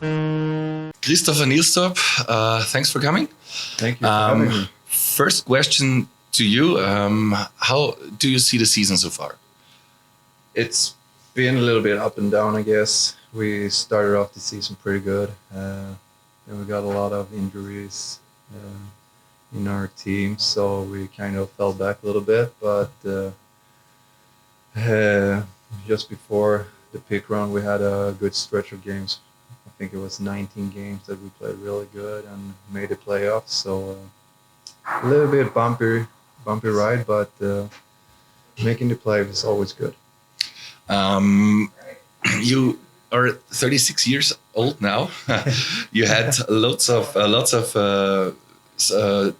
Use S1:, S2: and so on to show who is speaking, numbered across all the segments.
S1: Cristopher Nihlstorp, thanks for coming.
S2: Thank you for having me.
S1: First question to you, how do you see the season so far?
S2: It's been a little bit up and down, I guess. We started off the season pretty good. And we got a lot of injuries in our team, so we kind of fell back a little bit. But just before the pick run, we had a good stretch of games. I think it was 19 games that we played really good and made the playoffs. So a little bit bumpy ride, but making the playoffs is always good.
S1: You are 36 years old now. You had lots of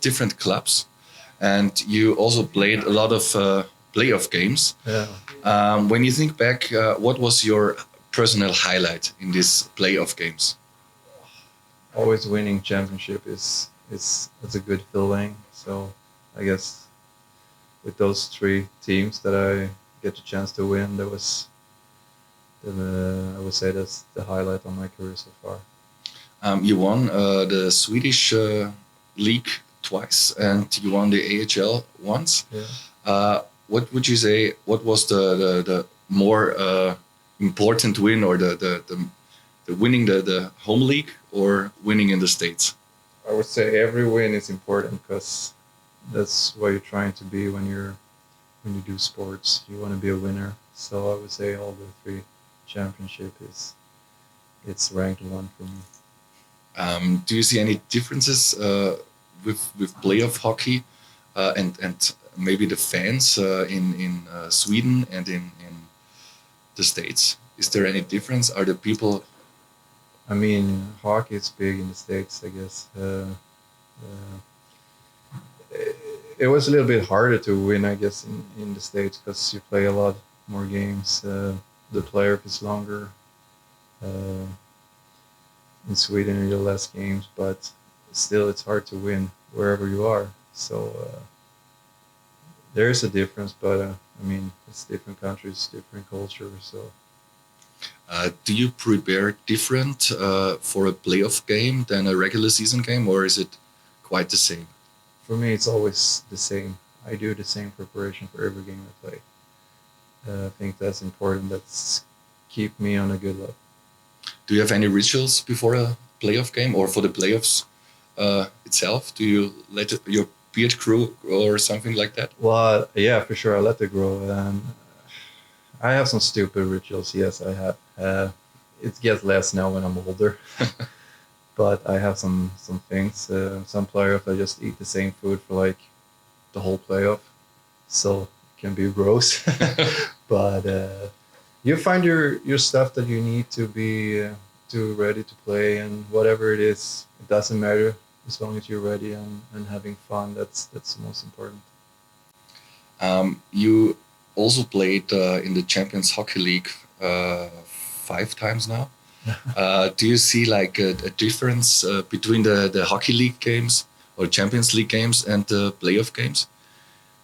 S1: different clubs, and you also played a lot of playoff games.
S2: Yeah.
S1: When you think back, what was your personal highlight in these playoff games?
S2: Always winning championship is a good feeling. So I guess with those three teams that I get the chance to win, I would say that's the highlight of my career so far.
S1: You won the Swedish league twice, and you won the AHL once.
S2: Yeah.
S1: What would you say? What was the more important win, or the winning the home league or winning in the States?
S2: I would say every win is important because that's what you're trying to be when you do sports. You want to be a winner. So I would say all the three championship it's ranked one for me.
S1: Do you see any differences with playoff hockey and maybe the fans in Sweden and in the States? Is there any difference? Are the people?
S2: I mean, hockey is big in the States, I guess. It was a little bit harder to win, I guess, in the States because you play a lot more games. The playoff is longer. In Sweden, you do less games, but still, it's hard to win wherever you are. So there is a difference, but I mean, it's different countries, different culture. So.
S1: Do you prepare different for a playoff game than a regular season game, or is it quite the same?
S2: For me, it's always the same. I do the same preparation for every game I play. I think that's important. That's keep me on a good level.
S1: Do you have any rituals before a playoff game or for the playoffs itself? Do you let your beard grow or something like that?
S2: Well, yeah, for sure. I let it grow. And I have some stupid rituals. Yes, I have. It gets less now when I'm older. But I have some things. Some playoff, I just eat the same food for like the whole playoff. So it can be gross. But you find your stuff that you need to be ready to play, and whatever it is, it doesn't matter as long as you're ready and having fun. That's the most important.
S1: You also played in the Champions Hockey League 5 times now. Do you see like a difference between the Hockey League games or Champions League games and the playoff games?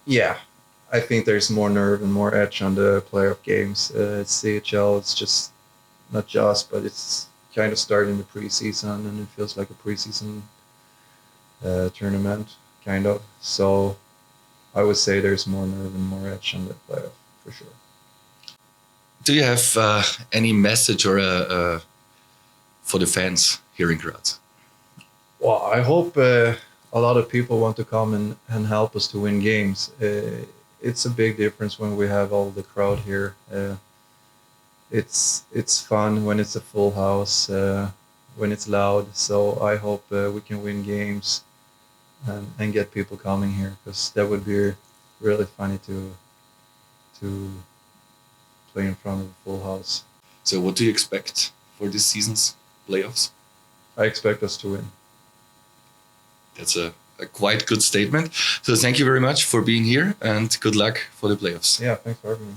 S2: Yeah, I think there's more nerve and more edge on the playoff games. It's CHL, it's just not just, but it's kind of starting the preseason, and it feels like a preseason tournament, kind of. So I would say there's more nerve and more edge on the playoff, for sure.
S1: Do you have any message or for the fans here in Graz?
S2: Well, I hope a lot of people want to come and help us to win games. It's a big difference when we have all the crowd here. It's fun when it's a full house, when it's loud. So I hope we can win games and get people coming here, because that would be really funny to play in front of a full house.
S1: So what do you expect for this season's playoffs?
S2: I expect us to win.
S1: That's a quite good statement. So thank you very much for being here, and good luck for the playoffs.
S2: Yeah, thanks for having me.